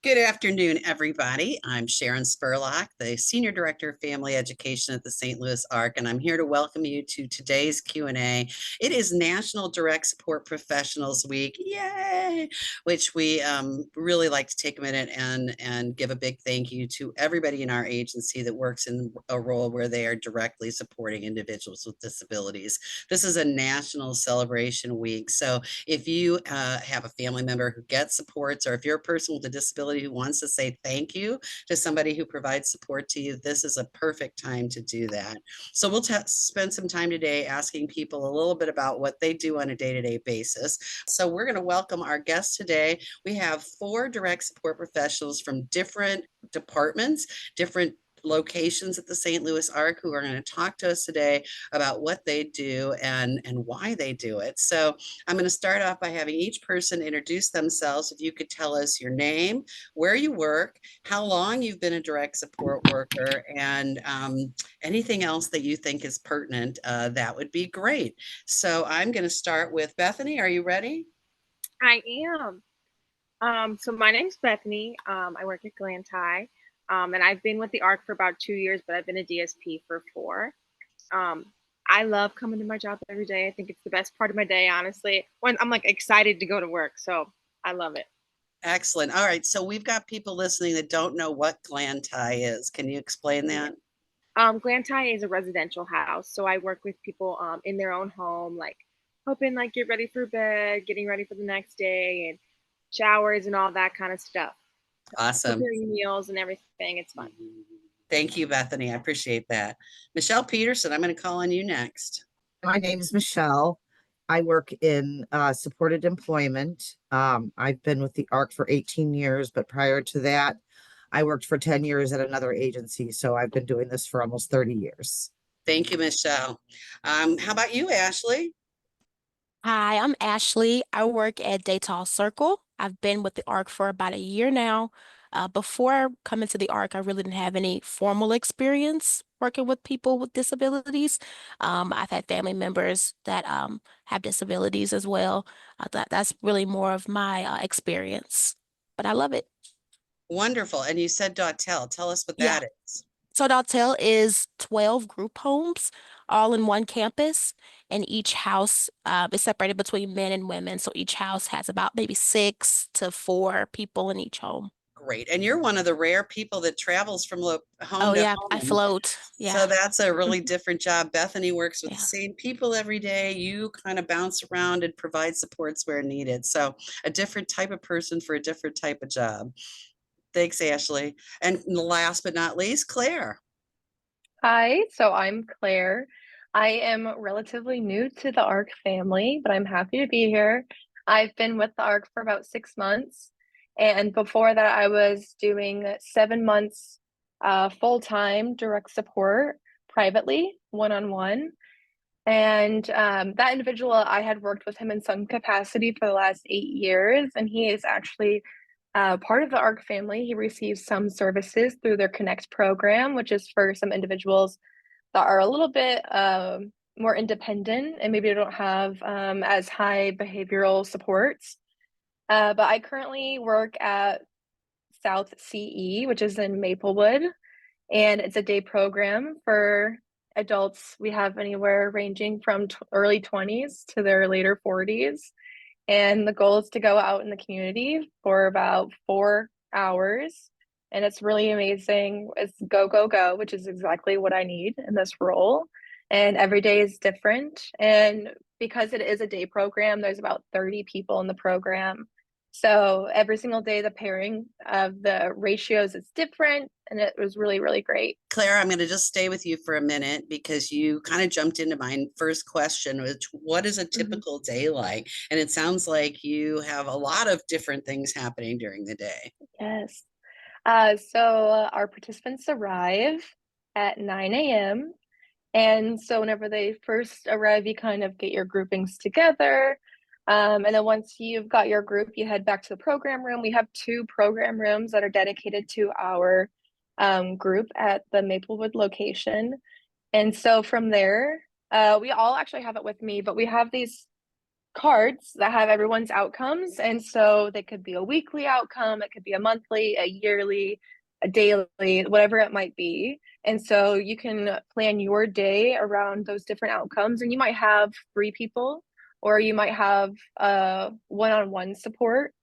Good afternoon, everybody. I'm Sharon Spurlock, the Senior Director of Family Education at the St. Louis Arc, and I'm here to welcome you to today's Q&A. It is National Direct Support Professionals Week, yay! Which we really like to take a minute and give a big thank you to everybody in our agency that works in a role where they are directly supporting individuals with disabilities. This is a national celebration week, so if you have a family member who gets supports, or if you're a person with a disability who wants to say thank you to somebody who provides support to you, this is a perfect time to do that. So we'll spend some time today asking people a little bit about what they do on a day-to-day basis. So we're going to welcome our guests today. We have 4 direct support professionals from different departments, different locations at the St. Louis Arc, who are going to talk to us today about what they do and why they do it. So I'm going to start off by having each person introduce themselves. If you could tell us your name, where you work, how long you've been a direct support worker, and anything else that you think is pertinent, that would be great. So I'm going to start with Bethany. Are you ready? I am. So my name's Bethany. I work at Glanti, and I've been with the ARC for about 2 years, but I've been a DSP for 4. Um, I love coming to my job every day. I think it's the best part of my day, honestly. When I'm like excited to go to work, so I love it. Excellent. All right. So we've got people listening that don't know what gland tie is. Can you explain Yeah. that? Glanti is a residential house, so I work with people in their own home, like helping like get ready for bed, getting ready for the next day, and showers and all that kind of stuff. Awesome. Preparing meals and everything. It's fun. Thank you, Bethany. I appreciate that. Michelle Peterson, I'm going to call on you next. My name is Michelle. I work in supported employment. I've been with the ARC for 18 years, but prior to that, I worked for 10 years at another agency. So I've been doing this for almost 30 years. Thank you, Michelle. How about you, Ashley? Hi, I'm Ashley. I work at Daytall Circle. I've been with the ARC for about a year now. Before coming to the ARC, I really didn't have any formal experience working with people with disabilities. I've had family members that have disabilities as well. That's really more of my experience, but I love it. Wonderful. And you said Dautel. Tell us what Yeah. that is. So Daltel is 12 group homes, all in one campus, and each house is separated between men and women. So each house has about maybe 6 to 4 people in each home. Great. And you're one of the rare people that travels from home Oh to yeah, I home. float. So Yeah, that's a really different job. Bethany works with the yeah. same people every day. You kind of bounce around and provide supports where needed. So a different type of person for a different type of job. Thanks, Ashley. And last but not least, Claire. Hi, so I'm Claire. I am relatively new to the ARC family, but I'm happy to be here. I've been with the ARC for about 6 months, and before that, I was doing 7 months full-time direct support privately, one-on-one. And that individual, I had worked with him in some capacity for the last 8 years, and he is actually part of the ARC family. He receives some services through their Connect program, which is for some individuals that are a little bit more independent and maybe don't have as high behavioral supports. But I currently work at South CE, which is in Maplewood, and it's a day program for adults. We have anywhere ranging from early 20s to their later 40s. And the goal is to go out in the community for about 4 hours. And it's really amazing. It's go, go, go, which is exactly what I need in this role. And every day is different. And because it is a day program, there's about 30 people in the program. So every single day, the pairing of the ratios is different. And it was really, really great. Claire, I'm going to just stay with you for a minute because you kind of jumped into my first question, which what is a Mhm. typical day like? And it sounds like you have a lot of different things happening during the day. Yes. So our participants arrive at 9 a.m. And so whenever they first arrive, you kind of get your groupings together. And then once you've got your group, you head back to the program room. We have 2 program rooms that are dedicated to our group at the Maplewood location. And so from there, we all actually have it with me, but we have these cards that have everyone's outcomes. And so they could be a weekly outcome, it could be a monthly, a yearly, a daily, whatever it might be. And so you can plan your day around those different outcomes. And you might have 3 people, or you might have one-on-one support.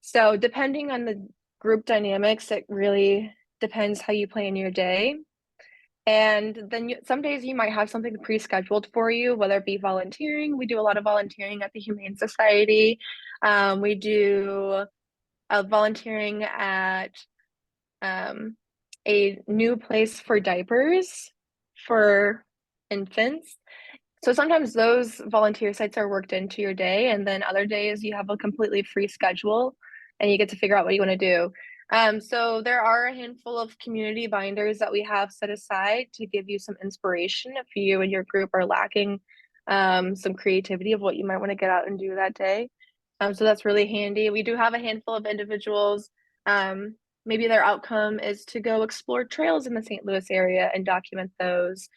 So depending on the group dynamics, it really depends how you plan your day. And then some days you might have something pre-scheduled for you, whether it be volunteering. We do a lot of volunteering at the Humane Society. We do volunteering at a new place for diapers for infants. So sometimes those volunteer sites are worked into your day, and then other days you have a completely free schedule and you get to figure out what you want to do. So there are a handful of community binders that we have set aside to give you some inspiration if you and your group are lacking some creativity of what you might want to get out and do that day. So that's really handy. We do have a handful of individuals. Maybe their outcome is to go explore trails in the St. Louis area and document those.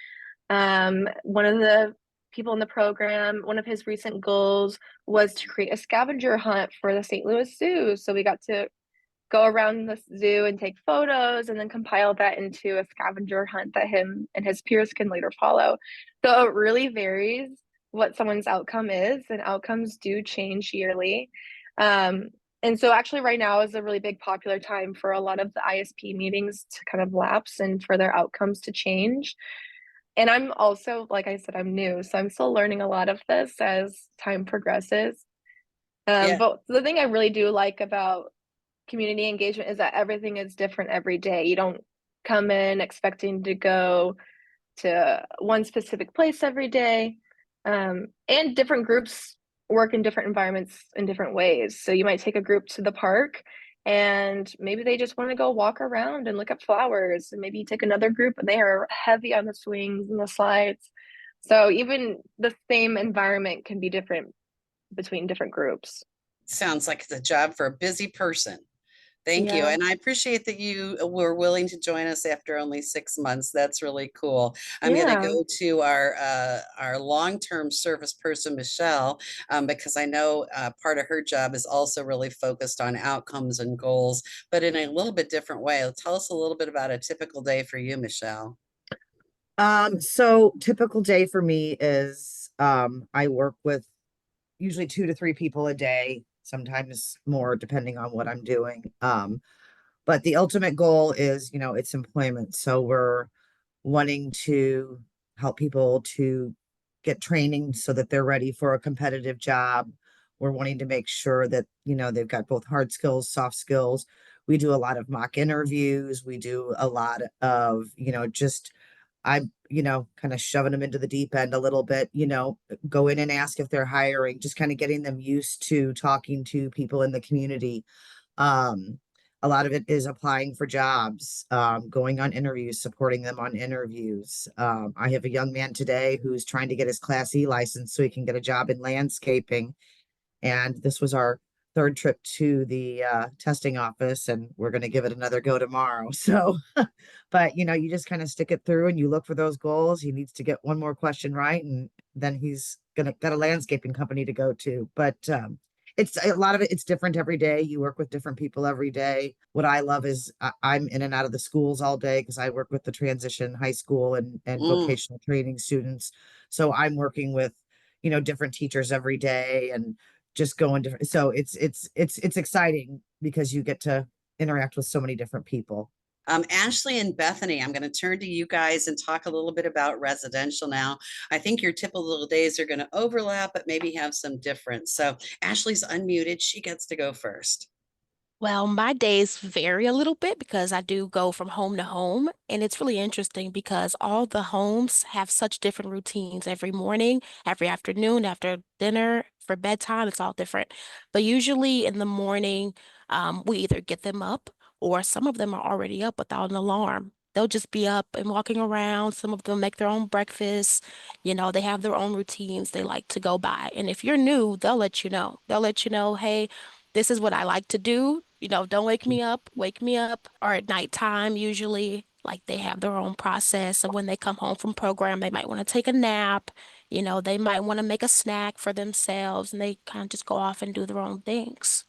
One of the people in the program, one of his recent goals was to create a scavenger hunt for the St. Louis Zoo. So we got to go around the zoo and take photos and then compile that into a scavenger hunt that him and his peers can later follow. So it really varies what someone's outcome is, and outcomes do change yearly. And so actually right now is a really big popular time for a lot of the ISP meetings to kind of lapse and for their outcomes to change. And I'm also, like I said, I'm new, so I'm still learning a lot of this as time progresses. Yeah. But the thing I really do like about community engagement is that everything is different every day. You don't come in expecting to go to one specific place every day. And different groups work in different environments in different ways. So you might take a group to the park and maybe they just want to go walk around and look at flowers. And maybe you take another group and they are heavy on the swings and the slides. So even the same environment can be different between different groups. Sounds like it's a job for a busy person. Thank you. Yeah. And I appreciate that you were willing to join us after only 6 months. That's really cool. I'm going to Yeah. go to our long-term service person, Michelle, because I know part of her job is also really focused on outcomes and goals, but in a little bit different way. Tell us a little bit about a typical day for you, Michelle. So typical day for me is I work with usually 2 to 3 people a day, sometimes more depending on what I'm doing. But the ultimate goal is, it's employment. So we're wanting to help people to get training so that they're ready for a competitive job. We're wanting to make sure that, they've got both hard skills, soft skills. We do a lot of mock interviews. We do a lot of, just I'm, kind of shoving them into the deep end a little bit, go in and ask if they're hiring, just kind of getting them used to talking to people in the community. Um, a lot of it is applying for jobs, going on interviews, supporting them on interviews. I have a young man today who's trying to get his Class E license so he can get a job in landscaping. And this was our third trip to the testing office, and we're going to give it another go tomorrow. So, but you just kind of stick it through and you look for those goals. He needs to get one more question right, and then he's got a landscaping company to go to. But it's a lot of it. It's different every day. You work with different people every day. What I love is I'm in and out of the schools all day because I work with the transition high school and vocational training students. So I'm working with, different teachers every day and just going different. So it's exciting because you get to interact with so many different people. Ashley and Bethany, I'm going to turn to you guys and talk a little bit about residential now. I think your typical days are going to overlap, but maybe have some difference. So Ashley's unmuted. She gets to go first. Well, my days vary a little bit because I do go from home to home, and it's really interesting because all the homes have such different routines every morning, every afternoon, after dinner, for bedtime, it's all different. But usually in the morning, we either get them up or some of them are already up without an alarm. They'll just be up and walking around. Some of them make their own breakfast. They have their own routines they like to go by. And if you're new, they'll let you know. They'll let you know, hey, this is what I like to do. Don't wake me up, or at nighttime, usually, like they have their own process of when they come home from program, they might want to take a nap, They might want to make a snack for themselves and they kind of just go off and do their own things.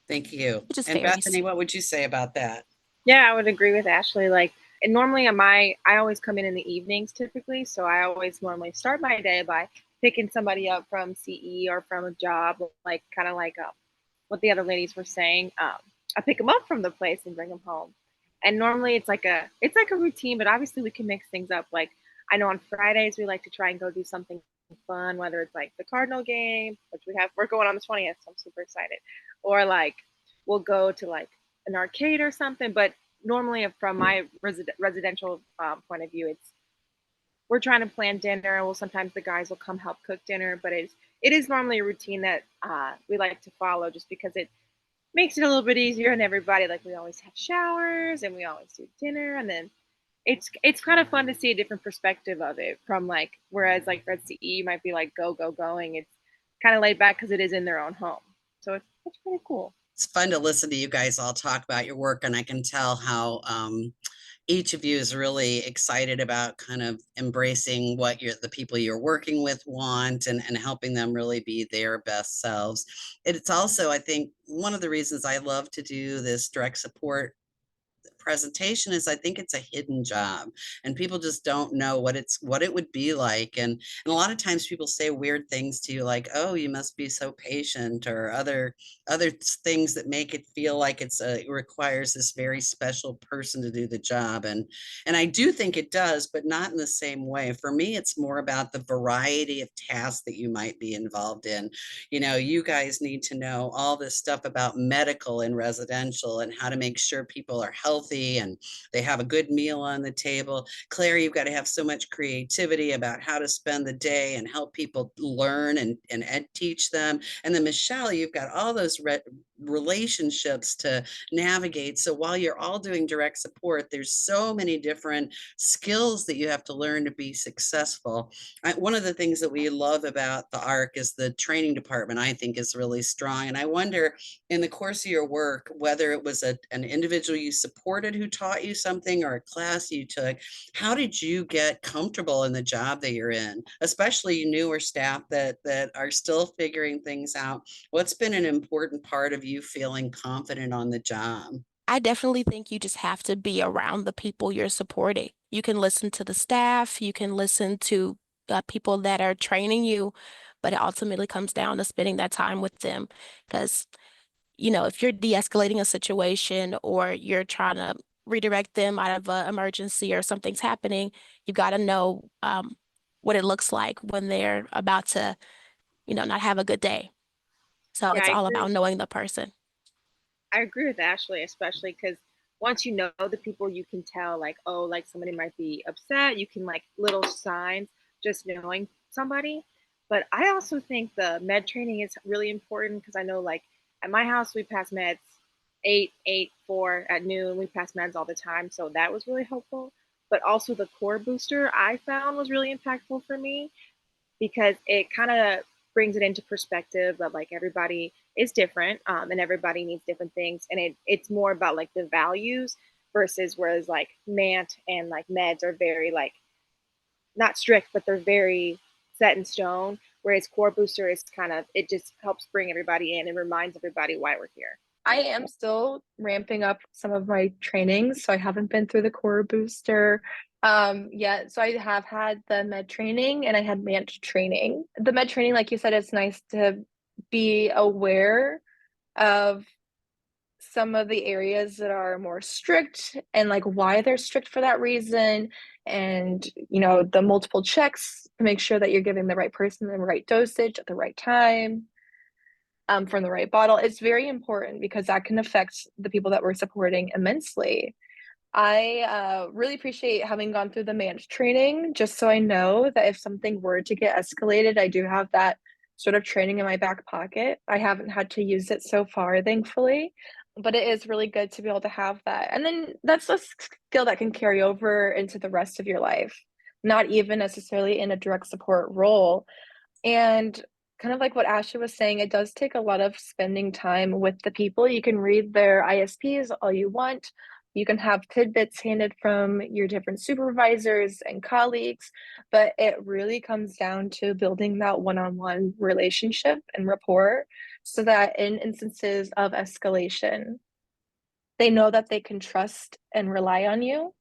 Thank you. It just And varies. Bethany, what would you say about that? Yeah, I would agree with Ashley. Like, and normally I always come in the evenings typically, so I always normally start my day by picking somebody up from CE or from a job, like kind of like what the other ladies were saying. I pick them up from the place and bring them home, and normally it's like a routine, but obviously we can mix things up. Like I know on Fridays we like to try and go do something fun, whether it's like the Cardinal game, which we're going on the 20th, so I'm super excited, or like we'll go to like an arcade or something. But normally, from my residential point of view, it's we're trying to plan dinner. Well, sometimes the guys will come help cook dinner, but it is normally a routine that we like to follow, just because it makes it a little bit easier on everybody. Like we always have showers and we always do dinner, and then it's kind of fun to see a different perspective of it from like whereas like Red CE might be like go go going. It's kind of laid back because it is in their own home, so it's pretty cool. It's fun to listen to you guys all talk about your work, and I can tell how each of you is really excited about kind of embracing what the people you're working with want, and helping them really be their best selves. It's also, I think, one of the reasons I love to do this direct support presentation is I think it's a hidden job, and people just don't know what it would be like. And a lot of times people say weird things to you like, oh, you must be so patient, or other things that make it feel like it requires this very special person to do the job. And I do think it does, but not in the same way. For me, it's more about the variety of tasks that you might be involved in. You guys need to know all this stuff about medical and residential, and how to make sure people are healthy and they have a good meal on the table. Claire, you've got to have so much creativity about how to spend the day and help people learn and teach them. And then Michelle, you've got all those relationships to navigate. So while you're all doing direct support, there's so many different skills that you have to learn to be successful. One of the things that we love about the ARC is the training department. I think is really strong. And I wonder, in the course of your work, whether it was an individual you supported who taught you something, or a class you took, how did you get comfortable in the job that you're in, especially newer staff that are still figuring things out? What's been an important part of you feeling confident on the job? I definitely think you just have to be around the people you're supporting. You can listen to the staff, you can listen to people that are training you, but it ultimately comes down to spending that time with them. Because, if you're de-escalating a situation or you're trying to redirect them out of an emergency or something's happening, you got to know what it looks like when they're about to, not have a good day. So Yeah, it's all about knowing the person. I agree with Ashley, especially because once you know the people, you can tell like, oh, like somebody might be upset. You can like little signs just knowing somebody. But I also think the med training is really important, because I know like at my house we pass meds 8, 4 at noon. We pass meds all the time, so that was really helpful. But also the core booster I found was really impactful for me, because it kind of brings it into perspective that like everybody is different, and everybody needs different things, and it's more about like the values, versus whereas like MANT and like meds are very like not strict, but they're very set in stone, whereas core booster is kind of, it just helps bring everybody in and reminds everybody why we're here. I am still ramping up some of my trainings, so I haven't been through the core booster yet. So I have had the med training and I had MANT training. The med training, like you said, it's nice to be aware of some of the areas that are more strict and like why they're strict for that reason, and the multiple checks to make sure that you're giving the right person the right dosage at the right time, from the right bottle. It's very important because that can affect the people that we're supporting immensely. I really appreciate having gone through the MANT training, just so I know that if something were to get escalated, I do have that sort of training in my back pocket. I haven't had to use it so far, thankfully, but it is really good to be able to have that. And then that's a skill that can carry over into the rest of your life, not even necessarily in a direct support role. And kind of like what Ashley was saying, it does take a lot of spending time with the people. You can read their ISPs all you want, You can have tidbits handed from your different supervisors and colleagues, but it really comes down to building that one-on-one relationship and rapport so that in instances of escalation, they know that they can trust and rely on you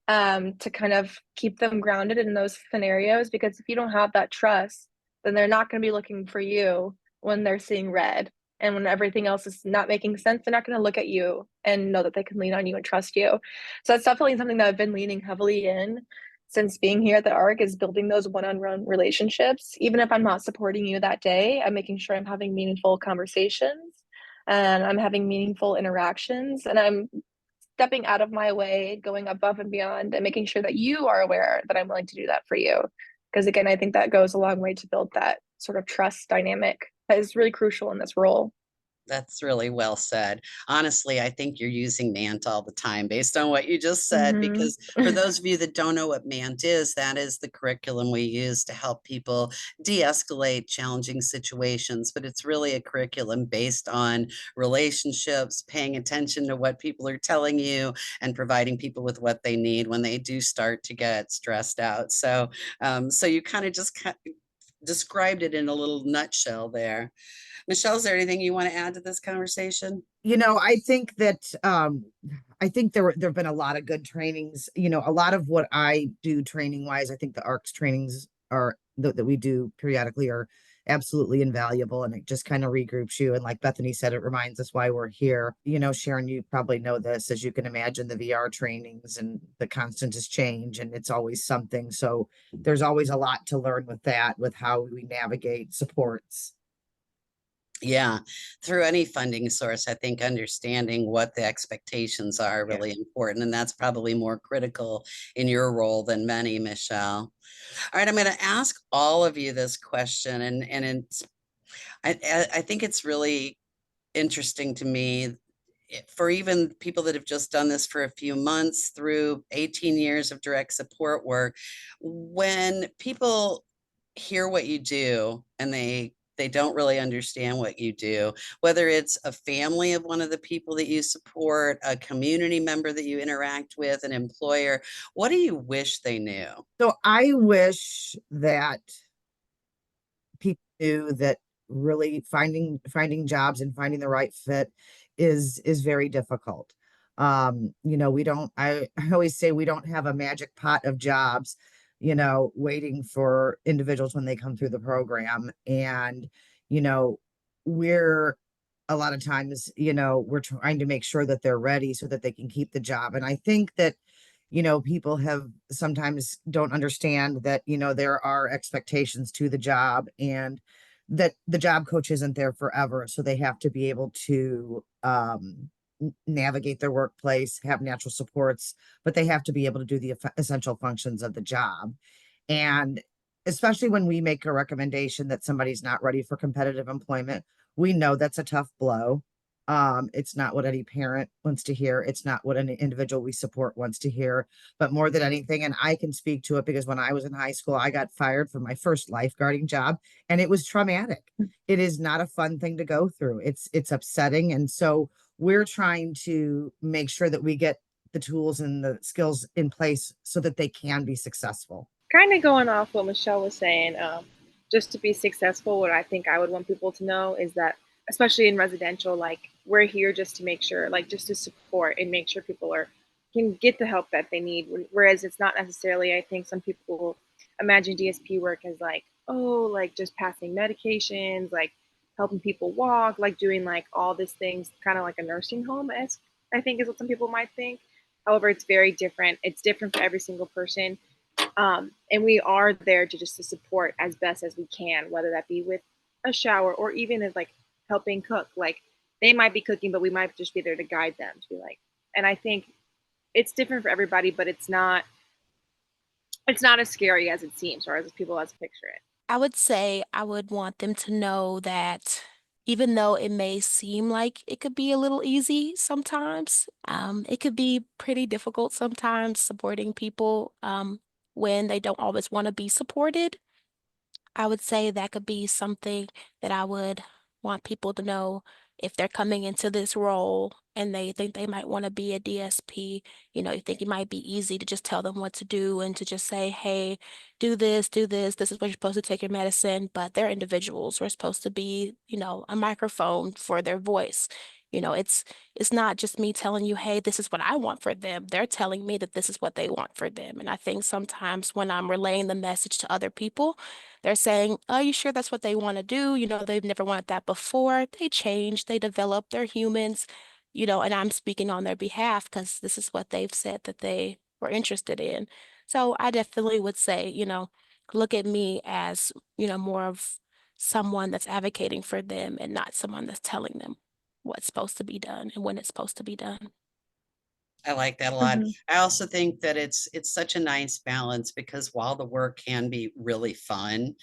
to kind of keep them grounded in those scenarios. Because if you don't have that trust, then they're not going to be looking for you when they're seeing red. And when everything else is not making sense, they're not going to look at you and know that they can lean on you and trust you. So that's definitely something that I've been leaning heavily in since being here at the ARC, is building those one-on-one relationships. Even if I'm not supporting you that day, I'm making sure I'm having meaningful conversations and I'm having meaningful interactions, and I'm stepping out of my way, going above and beyond, and making sure that you are aware that I'm willing to do that for you. Because again, I think that goes a long way to build that sort of trust dynamic that is really crucial in this role. That's really well said. Honestly, I think you're using MANT all the time based on what you just said, because for those of you that don't know what MANT is, that is the curriculum we use to help people de-escalate challenging situations. But it's really a curriculum based on relationships, paying attention to what people are telling you, and providing people with what they need when they do start to get stressed out. So, so you kind of just described it in a little nutshell there. Michelle, is there anything you want to add to this conversation? I think that I think there have been a lot of good trainings. A lot of what I do training wise, I think the ARCS trainings are that we do periodically are absolutely invaluable, and it just kind of regroups you. And like Bethany said, it reminds us why we're here. Sharon, you probably know this, as you can imagine, the VR trainings and the constant is change, and it's always something. So there's always a lot to learn with that, with how we navigate supports. Yeah, through any funding source, I think understanding what the expectations are really important, and that's probably more critical in your role than many, Michelle. All right, I'm going to ask all of you this question, and it's, I think it's really interesting to me for even people that have just done this for a few months through 18 years of direct support work. When people hear what you do and they don't really understand what you do, whether it's a family of one of the people that you support, a community member that you interact with, an employer, what do you wish they knew? So I wish that people knew that really finding jobs and finding the right fit is very difficult. We don't, I always say we don't have a magic pot of jobs, waiting for individuals when they come through the program. And, we're a lot of times, we're trying to make sure that they're ready so that they can keep the job. And I think that people have sometimes don't understand that, there are expectations to the job, and that the job coach isn't there forever. So they have to be able to navigate their workplace, have natural supports, but they have to be able to do the essential functions of the job. And especially when we make a recommendation that somebody's not ready for competitive employment, we know that's a tough blow. It's not what any parent wants to hear. It's not what an individual we support wants to hear. But more than anything, and I can speak to it because when I was in high school, I got fired from my first lifeguarding job, and it was traumatic. It is not a fun thing to go through. It's upsetting. And so we're trying to make sure that we get the tools and the skills in place so that they can be successful. Kind of going off what Michelle was saying, just to be successful, what I think I would want people to know is that, especially in residential, like we're here just to make sure, like just to support and make sure people can get the help that they need. Whereas it's not necessarily, I think some people imagine DSP work as like, oh, like just passing medications, like helping people walk, like doing like all these things, kind of like a nursing home esque, I think is what some people might think. However, it's very different. It's different for every single person. And we are there to support as best as we can, whether that be with a shower or even as like helping cook. Like they might be cooking, but we might just be there to guide them to be like, and I think it's different for everybody, but it's not as scary as it seems or as people as picture it. I would say I would want them to know that even though it may seem like it could be a little easy sometimes, it could be pretty difficult sometimes supporting people when they don't always want to be supported. I would say that could be something that I would want people to know if they're coming into this role and they think they might want to be a DSP, you think it might be easy to just tell them what to do and to just say, hey, do this, this is what you're supposed to take your medicine. But they're individuals. We're supposed to be, a microphone for their voice. It's not just me telling you, hey, this is what I want for them. They're telling me that this is what they want for them. And I think sometimes when I'm relaying the message to other people, they're saying, are you sure that's what they want to do? They've never wanted that before. They change, they develop, they're humans, and I'm speaking on their behalf because this is what they've said that they were interested in. So I definitely would say, look at me as, more of someone that's advocating for them and not someone that's telling them what's supposed to be done and when it's supposed to be done. I like that a lot. Mhm. I also think that it's such a nice balance because while the work can be really fun,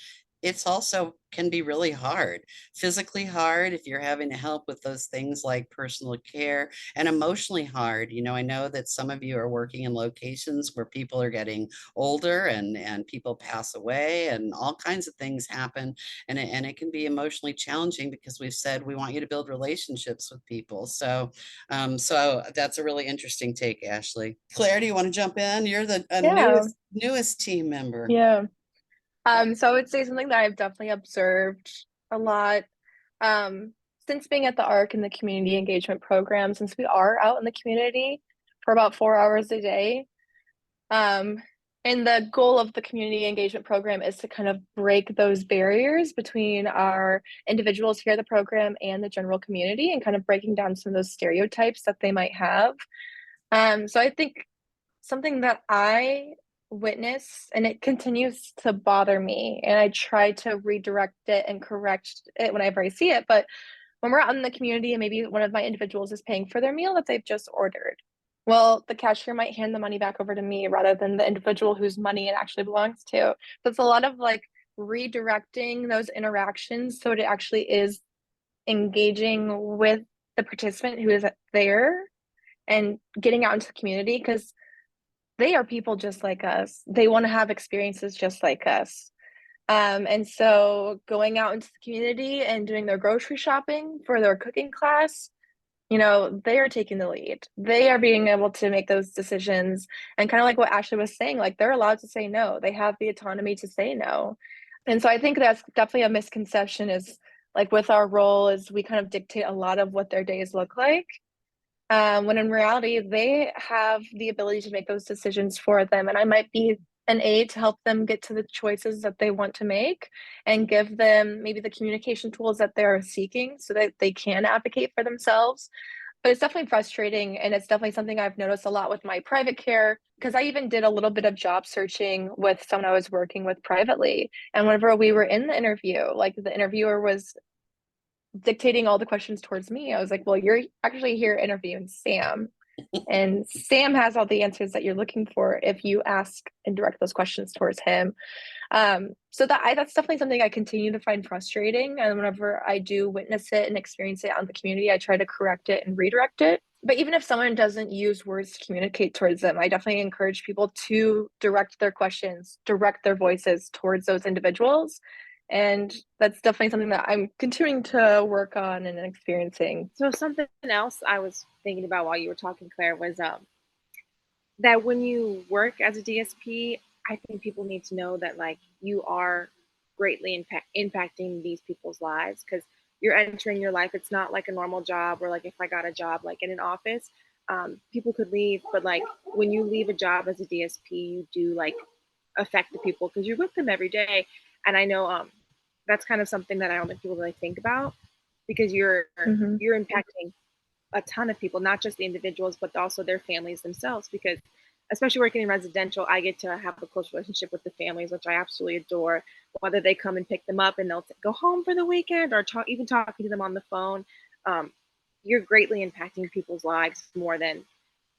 it's also can be really hard, physically hard if you're having to help with those things like personal care, and emotionally hard. I know that some of you are working in locations where people are getting older and people pass away and all kinds of things happen. And it can be emotionally challenging because we've said we want you to build relationships with people. So that's a really interesting take, Ashley. Claire, do you want to jump in? You're the Yeah, newest team member. yeah. So I would say something that I've definitely observed a lot, um, since being at the ARC and the community engagement program, since we are out in the community for about 4 hours a day. Um, and the goal of the community engagement program is to kind of break those barriers between our individuals here at the program and the general community and kind of breaking down some of those stereotypes that they might have. So I think something that I witness and it continues to bother me, and I try to redirect it and correct it whenever I see it. But when we're out in the community and maybe one of my individuals is paying for their meal that they've just ordered, well, the cashier might hand the money back over to me rather than the individual whose money it actually belongs to. So it's a lot of like redirecting those interactions so it actually is engaging with the participant who is there and getting out into the community because they are people just like us. They want to have experiences just like us. And so going out into the community and doing their grocery shopping for their cooking class, they are taking the lead. They are being able to make those decisions. And kind of like what Ashley was saying, like they're allowed to say no. They have the autonomy to say no. And so I think that's definitely a misconception is like with our role is we kind of dictate a lot of what their days look like. When in reality, they have the ability to make those decisions for them. And I might be an aid to help them get to the choices that they want to make and give them maybe the communication tools that they're seeking so that they can advocate for themselves. But it's definitely frustrating. And it's definitely something I've noticed a lot with my private care because I even did a little bit of job searching with someone I was working with privately. And whenever we were in the interview, like the interviewer was dictating all the questions towards me. I was like, well, you're actually here interviewing Sam. And Sam has all the answers that you're looking for if you ask and direct those questions towards him. So that's definitely something I continue to find frustrating. And whenever I do witness it and experience it out in the community, I try to correct it and redirect it. But even if someone doesn't use words to communicate towards them, I definitely encourage people to direct their questions, direct their voices towards those individuals. And that's definitely something that I'm continuing to work on and experiencing. So something else I was thinking about while you were talking, Claire, was that when you work as a DSP, I think people need to know that like you are greatly impacting these people's lives because you're entering your life. It's not like a normal job or like if I got a job like in an office, people could leave, but like when you leave a job as a DSP, you do like affect the people because you're with them every day. And I know that's kind of something that I don't think people really think about because Mhm. you're impacting a ton of people, not just the individuals, but also their families themselves. Because especially working in residential, I get to have a close relationship with the families, which I absolutely adore. Whether they come and pick them up and they'll go home for the weekend or even talking to them on the phone, um, you're greatly impacting people's lives more than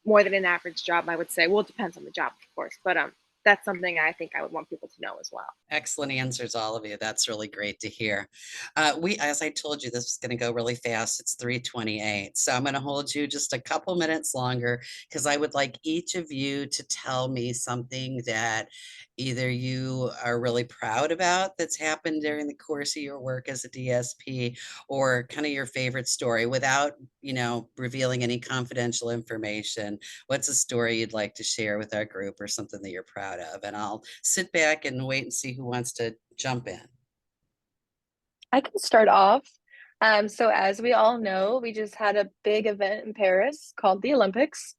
an average job, I would say. Well, it depends on the job, of course, but that's something I think I would want people to know as well. Excellent answers, all of you. That's really great to hear. As I told you, this is going to go really fast. It's 3:28. So I'm going to hold you just a couple minutes longer because I would like each of you to tell me something that either you are really proud about that's happened during the course of your work as a DSP, or kind of your favorite story without, revealing any confidential information. What's a story you'd like to share with our group or something that you're proud of? And I'll sit back and wait and see who wants to jump in. I can start off. So as we all know, we just had a big event in Paris called the Olympics.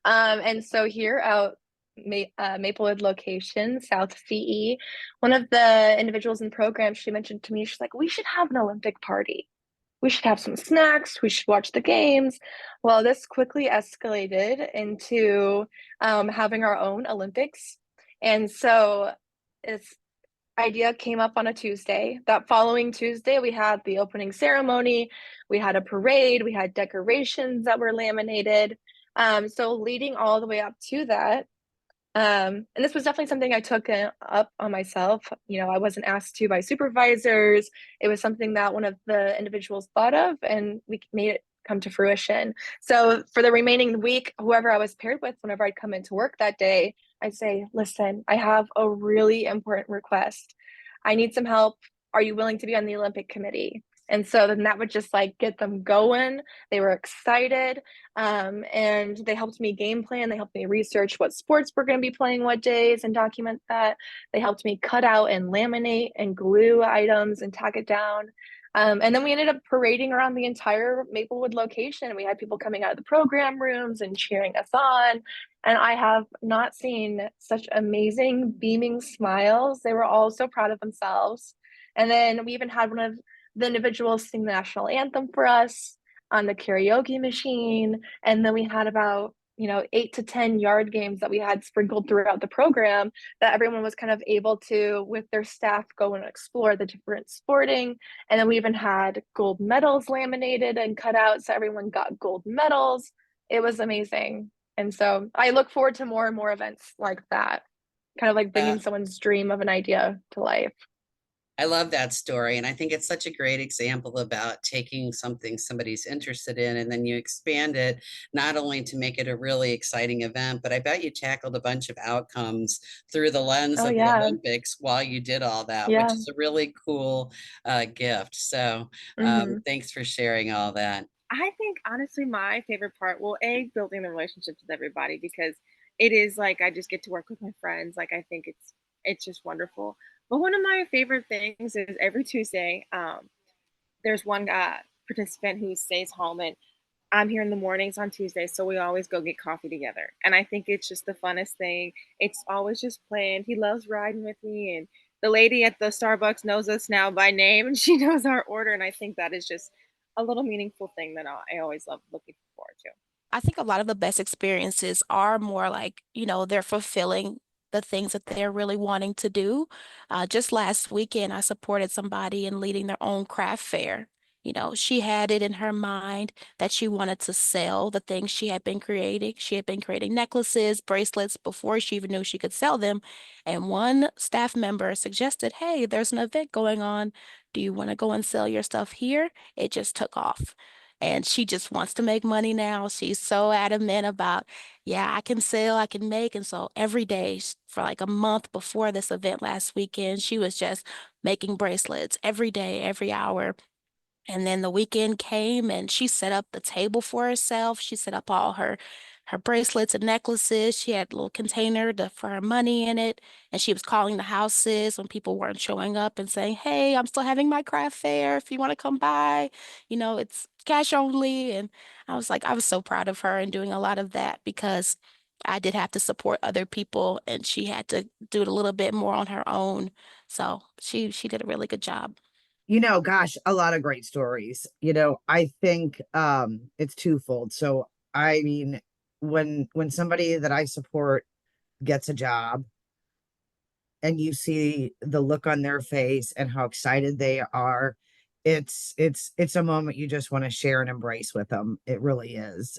And so here out Maplewood location, South CE, one of the individuals in the program, she mentioned to me, she's like, we should have an Olympic party. We should have some snacks. We should watch the games. Well, this quickly escalated into having our own Olympics. And so it's idea came up on a Tuesday. That following Tuesday, we had the opening ceremony, we had a parade, we had decorations that were laminated. So leading all the way up to that, and this was definitely something I took up on myself. I wasn't asked to by supervisors. It was something that one of the individuals thought of, and we made it come to fruition. So for the remaining week, whoever I was paired with, whenever I'd come into work that day, I'd say, listen, I have a really important request. I need some help. Are you willing to be on the Olympic committee? And so then that would just like get them going. They were excited. And they helped me game plan. They helped me research what sports we're going to be playing what days and document that. They helped me cut out and laminate and glue items and tack it down. And then we ended up parading around the entire Maplewood location. We had people coming out of the program rooms and cheering us on. And I have not seen such amazing beaming smiles. They were all so proud of themselves. And then we even had one of the individuals sing the national anthem for us on the karaoke machine. And then we had about 8 to 10 yard games that we had sprinkled throughout the program that everyone was kind of able to, with their staff, go and explore the different sporting. And then we even had gold medals laminated and cut out, so everyone got gold medals. It was amazing. And so I look forward to more and more events like that, kind of like bringing someone's dream of an idea to life. I love that story. And I think it's such a great example about taking something somebody's interested in, and then you expand it not only to make it a really exciting event, but I bet you tackled a bunch of outcomes through the lens Oh, of yeah. the Olympics while you did all that, Yeah. which is a really cool gift. So thanks for sharing all that. I think honestly, my favorite part, well, building the relationships with everybody, because it is like I just get to work with my friends. Like I think it's just wonderful. But one of my favorite things is every Tuesday, there's one participant who stays home, and I'm here in the mornings on Tuesdays, so we always go get coffee together. And I think it's just the funnest thing. It's always just planned. He loves riding with me, and the lady at the Starbucks knows us now by name, and she knows our order. And I think that is just a little meaningful thing that I always love looking forward to. I think a lot of the best experiences are more like, they're fulfilling the things that they're really wanting to do. Just last weekend, I supported somebody in leading their own craft fair. She had it in her mind that she wanted to sell the things she had been creating. She had been creating necklaces, bracelets before she even knew she could sell them. And one staff member suggested, hey, there's an event going on. Do you want to go and sell your stuff here? It just took off. And she just wants to make money now. She's so adamant about, yeah, I can sell, I can make. And so every day for like a month before this event last weekend, she was just making bracelets every day, every hour. And then the weekend came and she set up the table for herself. She set up all her bracelets and necklaces. She had a little container for her money in it. And she was calling the houses when people weren't showing up and saying, hey, I'm still having my craft fair. If you want to come by, it's cash only. And I was so proud of her and doing a lot of that because I did have to support other people and she had to do it a little bit more on her own. So she did a really good job. Gosh, a lot of great stories. I think it's twofold. So I mean, when somebody that I support gets a job and you see the look on their face and how excited they are, it's a moment you just want to share and embrace with them. It really is.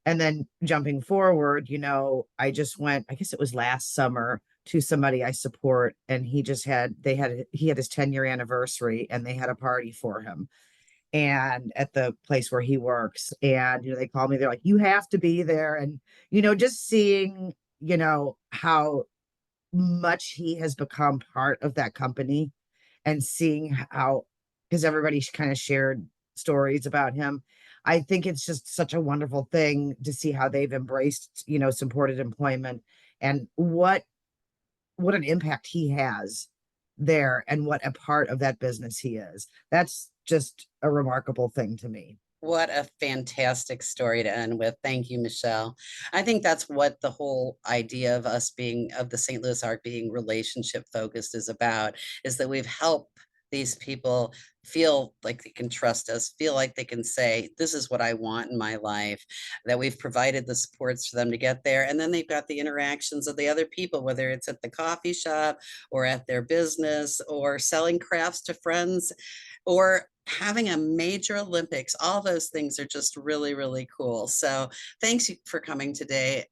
And then jumping forward, you know, I just went, I guess it was last summer, to somebody I support, and he had his 10-year anniversary, and they had a party for him and at the place where he works. And, you know, they called me, they're like, you have to be there. And, you know, just seeing, you know, how much he has become part of that company, and seeing how, because everybody kind of shared stories about him. I think it's just such a wonderful thing to see how they've embraced, you know, supported employment, and what an impact he has there, and what a part of that business he is. That's just a remarkable thing to me. What a fantastic story to end with. Thank you, Michelle. I think that's what the whole idea of us being, of the St. Louis Arc being relationship focused is about, is that we've helped these people feel like they can trust us, feel like they can say, this is what I want in my life, that we've provided the supports for them to get there. And then they've got the interactions of the other people, whether it's at the coffee shop or at their business or selling crafts to friends or having a major Olympics. All those things are just really, really cool. So thanks for coming today.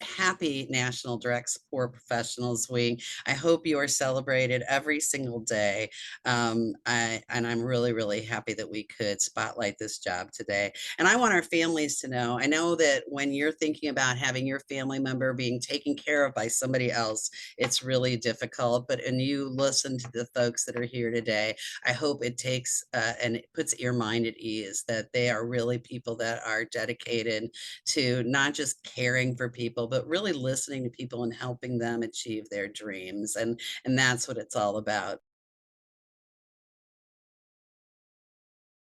Happy National Direct Support Professionals Week. I hope you are celebrated every single day. And I'm really, really happy that we could spotlight this job today. And I want our families to know, I know that when you're thinking about having your family member being taken care of by somebody else, it's really difficult. But when you listen to the folks that are here today, I hope it takes and it puts your mind at ease that they are really people that are dedicated to not just caring for people, but really listening to people and helping them achieve their dreams. And that's what it's all about.